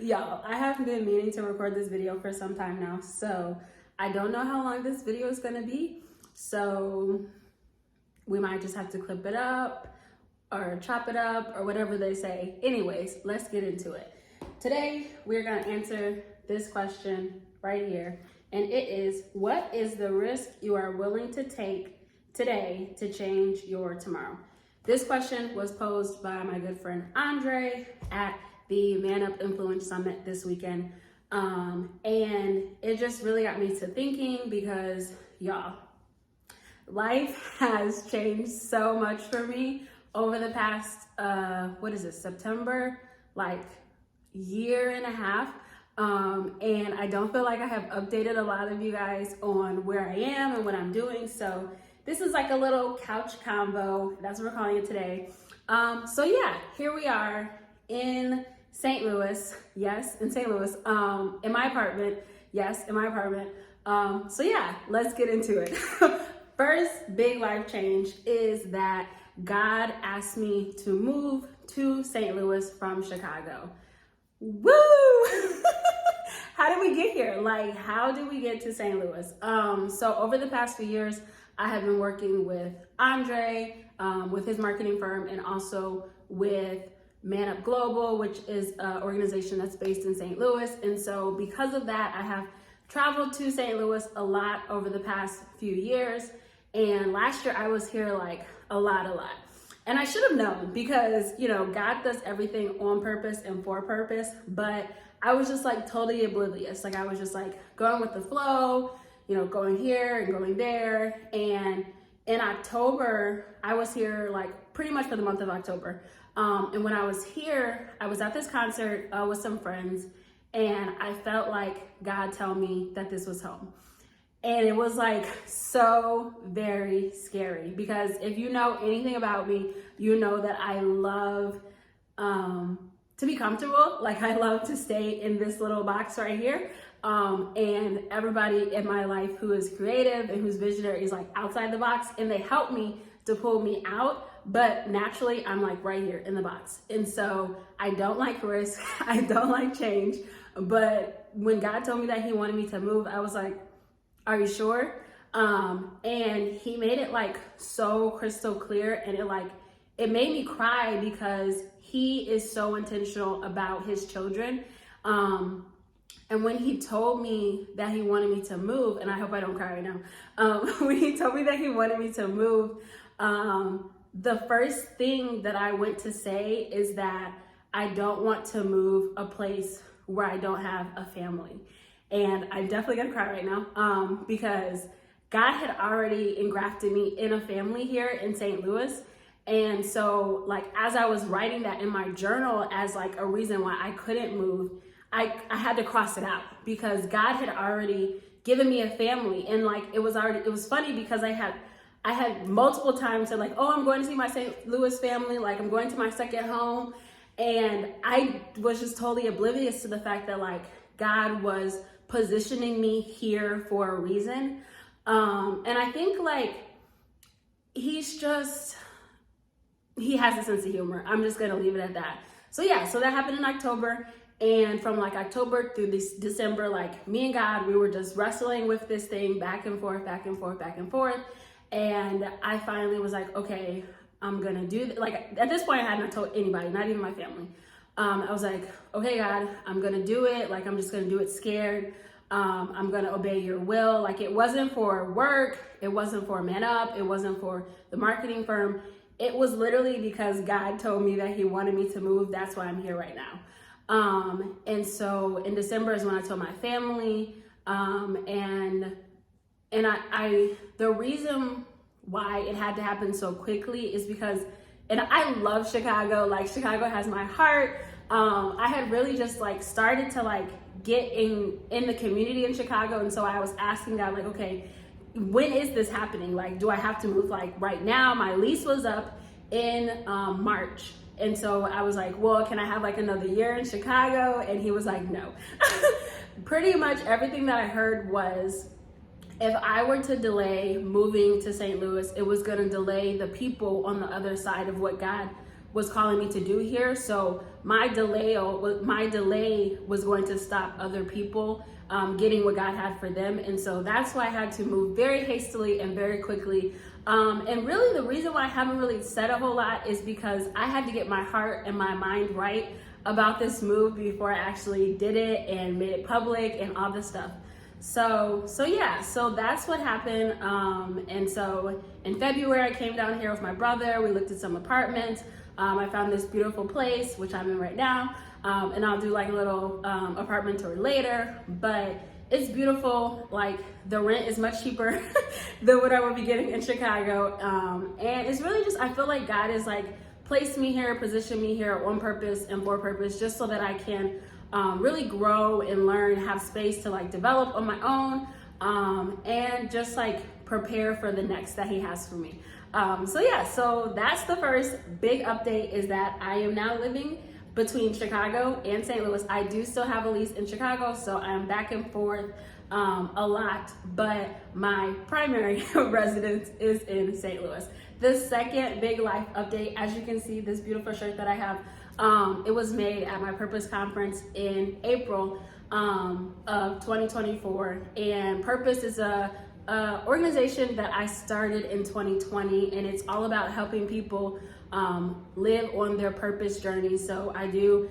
Y'all, I have been meaning to record this video for some time now, so I don't know how long this video is gonna be, so we might just have to clip it up or chop it up or whatever they say. Anyways, let's get into it. Today, we're gonna answer this question right here, and it is, what is the risk you are willing to take today to change your tomorrow? This question was posed by my good friend Andre at the Man Up Influence Summit this weekend. And it just really got me to thinking because, y'all, life has changed so much for me over the past, September, like year and a half. And I don't feel like I have updated a lot of you guys on where I am and what I'm doing. So this is like a little couch convo. That's what we're calling it today. So yeah, here we are in St. Louis. Yes, in St. Louis. In my apartment. Yes, in my apartment. So yeah, let's get into it. First big life change is that God asked me to move to St. Louis from Chicago. Woo! How did we get here? Like, how did we get to St. Louis? So over the past few years, I have been working with Andre, with his marketing firm, and also with Man Up Global, which is an organization that's based in St. Louis. And so because of that, I have traveled to St. Louis a lot over the past few years. And last year I was here like a lot. And I should have known because, you know, God does everything on purpose and for purpose, but I was just like totally oblivious. Like I was just like going with the flow, you know, going here and going there. And in October, I was here like pretty much for the month of October. And when I was here, I was at this concert with some friends, and I felt like God tell me that this was home. And it was like so very scary because if you know anything about me, you know that I love to be comfortable. Like I love to stay in this little box right here. And everybody in my life who is creative and who's visionary is like outside the box, and they help me to pull me out. But naturally, I'm like right here in the box. And so I don't like risk. I don't like change. But when God told me that he wanted me to move, I was like, are you sure? And he made it like so crystal clear, and it made me cry because he is so intentional about his children. And when he told me that he wanted me to move, and I hope I don't cry right now, when he told me that he wanted me to move, the first thing that I went to say is that I don't want to move a place where I don't have a family. And I'm definitely gonna cry right now because God had already engrafted me in a family here in St. Louis. And so like, as I was writing that in my journal as like a reason why I couldn't move, I had to cross it out because God had already given me a family. And like, it was funny because I had multiple times said like, oh, I'm going to see my St. Louis family. Like I'm going to my second home. And I was just totally oblivious to the fact that like God was positioning me here for a reason. And I think like, he has a sense of humor. I'm just going to leave it at that. So yeah, so that happened in October. And from like October through this December, like me and God, we were just wrestling with this thing back and forth. And I finally was like, okay, I'm gonna do this. Like at this point I had not told anybody, not even my family. I was like, okay, God, I'm gonna do it. Like, I'm just gonna do it scared. I'm gonna obey your will. Like it wasn't for work. It wasn't for Man Up. It wasn't for the marketing firm. It was literally because God told me that he wanted me to move. That's why I'm here right now. And so in December is when I told my family, and the reason why it had to happen so quickly is because, and I love Chicago, like Chicago has my heart. I had really just like started to like get in the community in Chicago. And so I was asking God like, okay, when is this happening? Like, do I have to move like right now? My lease was up in March. And so I was like, well, can I have like another year in Chicago? And he was like, no. Pretty much everything that I heard was, if I were to delay moving to St. Louis, it was gonna delay the people on the other side of what God was calling me to do here. So my delay was going to stop other people getting what God had for them. And so that's why I had to move very hastily and very quickly. And really the reason why I haven't really said a whole lot is because I had to get my heart and my mind right about this move before I actually did it and made it public and all this stuff. So that's what happened. And so in February, I came down here with my brother. We looked at some apartments. I found this beautiful place, which I'm in right now. And I'll do like a little apartment tour later, but it's beautiful. Like the rent is much cheaper than what I would be getting in Chicago. And it's really just, I feel like God is like placed me here, positioned me here on purpose and for purpose, just so that I can really grow and learn, have space to like develop on my own, and just like prepare for the next that he has for me. So that's the first big update, is that I am now living between Chicago and St. Louis. I do still have a lease in Chicago, so I'm back and forth a lot, but my primary residence is in St. Louis. The second big life update, as you can see, this beautiful shirt that I have, it was made at my Purpose conference in April of 2024. And Purpose is a organization that I started in 2020, and it's all about helping people live on their purpose journey. So I do,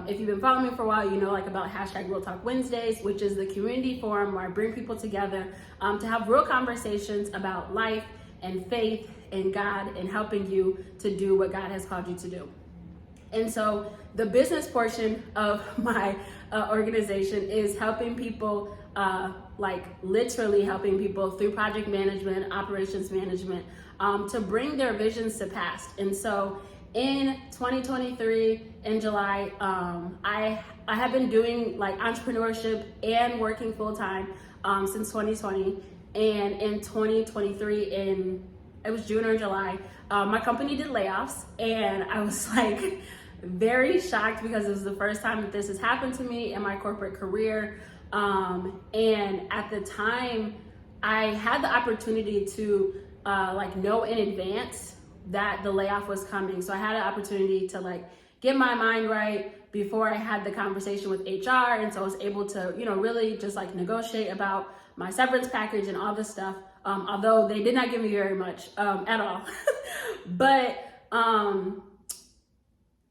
if you've been following me for a while, you know like about #Real Talk Wednesdays, which is the community forum where I bring people together to have real conversations about life and faith and God, and helping you to do what God has called you to do. And so the business portion of my organization is helping people, like literally helping people through project management, operations management, to bring their visions to pass. And so in 2023, in July, I have been doing like entrepreneurship and working full time since 2020. And in 2023, it was June or July, my company did layoffs, and I was like very shocked because it was the first time that this has happened to me in my corporate career. And at the time, I had the opportunity to like know in advance that the layoff was coming. So I had an opportunity to like get my mind right before I had the conversation with HR. And so I was able to, really just like negotiate about my severance package and all this stuff. Although they did not give me very much at all. But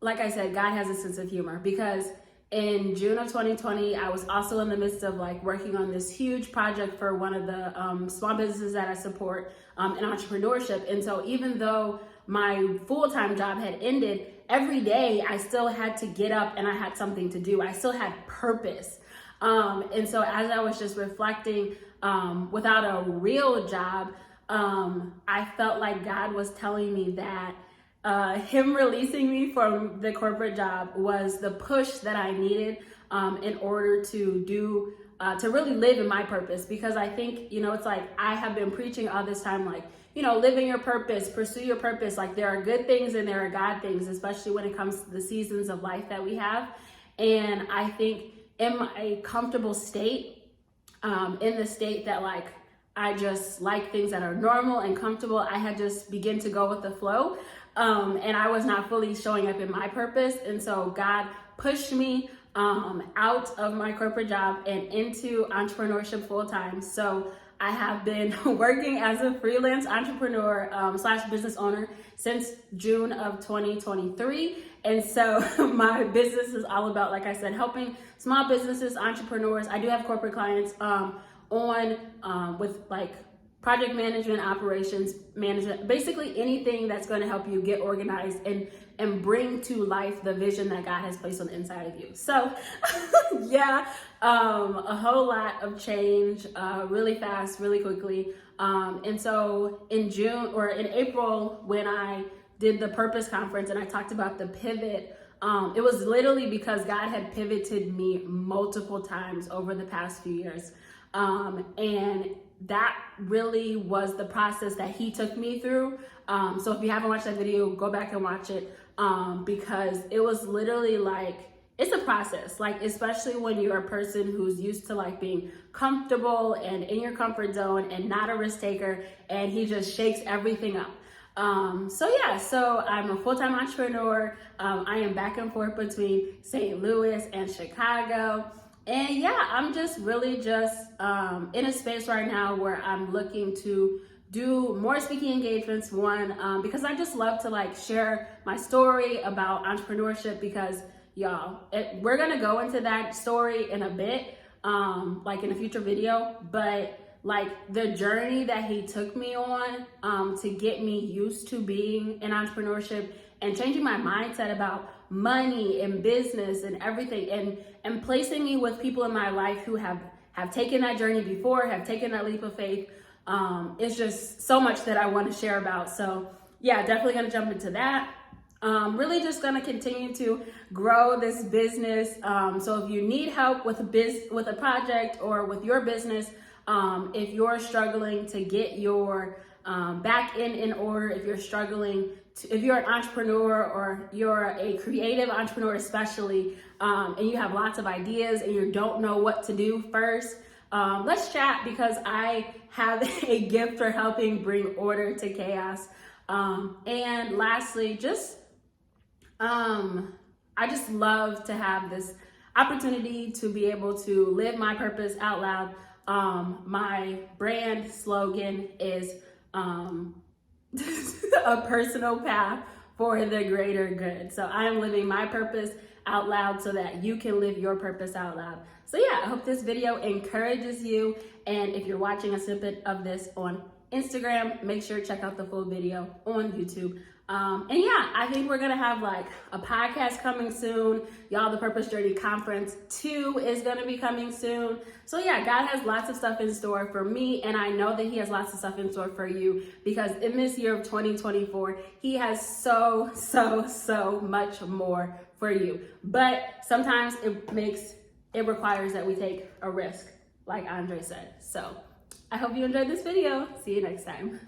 like I said, God has a sense of humor, because in June of 2020, I was also in the midst of like working on this huge project for one of the small businesses that I support in entrepreneurship. And so even though my full-time job had ended, every day I still had to get up and I had something to do. I still had purpose. And so as I was just reflecting, without a real job, I felt like God was telling me that him releasing me from the corporate job was the push that I needed in order to do, to really live in my purpose. Because I think, it's like I have been preaching all this time, like, live in your purpose, pursue your purpose. Like there are good things and there are God things, especially when it comes to the seasons of life that we have. And I think in my comfortable state, in the state that like, I just like things that are normal and comfortable, I had just begun to go with the flow. And I was not fully showing up in my purpose. And so God pushed me out of my corporate job and into entrepreneurship full time. So I have been working as a freelance entrepreneur / business owner since June of 2023. And so my business is all about, like I said, helping small businesses, entrepreneurs. I do have corporate clients with like project management, operations management, basically anything that's going to help you get organized and bring to life the vision that God has placed on the inside of you. So a whole lot of change, really fast, really quickly. And so in April, when I did the Purpose conference and I talked about the pivot, it was literally because God had pivoted me multiple times over the past few years. And that really was the process that he took me through. So if you haven't watched that video, go back and watch it, because it was literally like, it's a process, like, especially when you're a person who's used to like being comfortable and in your comfort zone and not a risk taker, and he just shakes everything up. So I'm a full-time entrepreneur. I am back and forth between St. Louis and Chicago. And yeah, I'm just really just in a space right now where I'm looking to do more speaking engagements. Because I just love to like share my story about entrepreneurship, because y'all, we're gonna go into that story in a bit, like in a future video, but like the journey that he took me on to get me used to being in entrepreneurship and changing my mindset about money and business and everything, and placing me with people in my life who have taken that journey before, have taken that leap of faith. It's just so much that I want to share about. So yeah, definitely gonna jump into that. Really just gonna continue to grow this business. So if you need help with a project or with your business, if you're struggling to get your back end in order, if you're struggling if you're an entrepreneur or you're a creative entrepreneur especially, and you have lots of ideas and you don't know what to do first, let's chat, because I have a gift for helping bring order to chaos. And lastly, I just love to have this opportunity to be able to live my purpose out loud. My brand slogan is a personal path for the greater good. So I am living my purpose out loud so that you can live your purpose out loud. So yeah, I hope this video encourages you. And if you're watching a snippet of this on Instagram, make sure to check out the full video on YouTube. And yeah, I think we're gonna have like a podcast coming soon. Y'all, the Purpose Journey Conference 2 is gonna be coming soon. So yeah, God has lots of stuff in store for me, and I know that he has lots of stuff in store for you, because in this year of 2024, he has so much more for you. But sometimes it requires that we take a risk, like Andre said. So I hope you enjoyed this video. See you next time.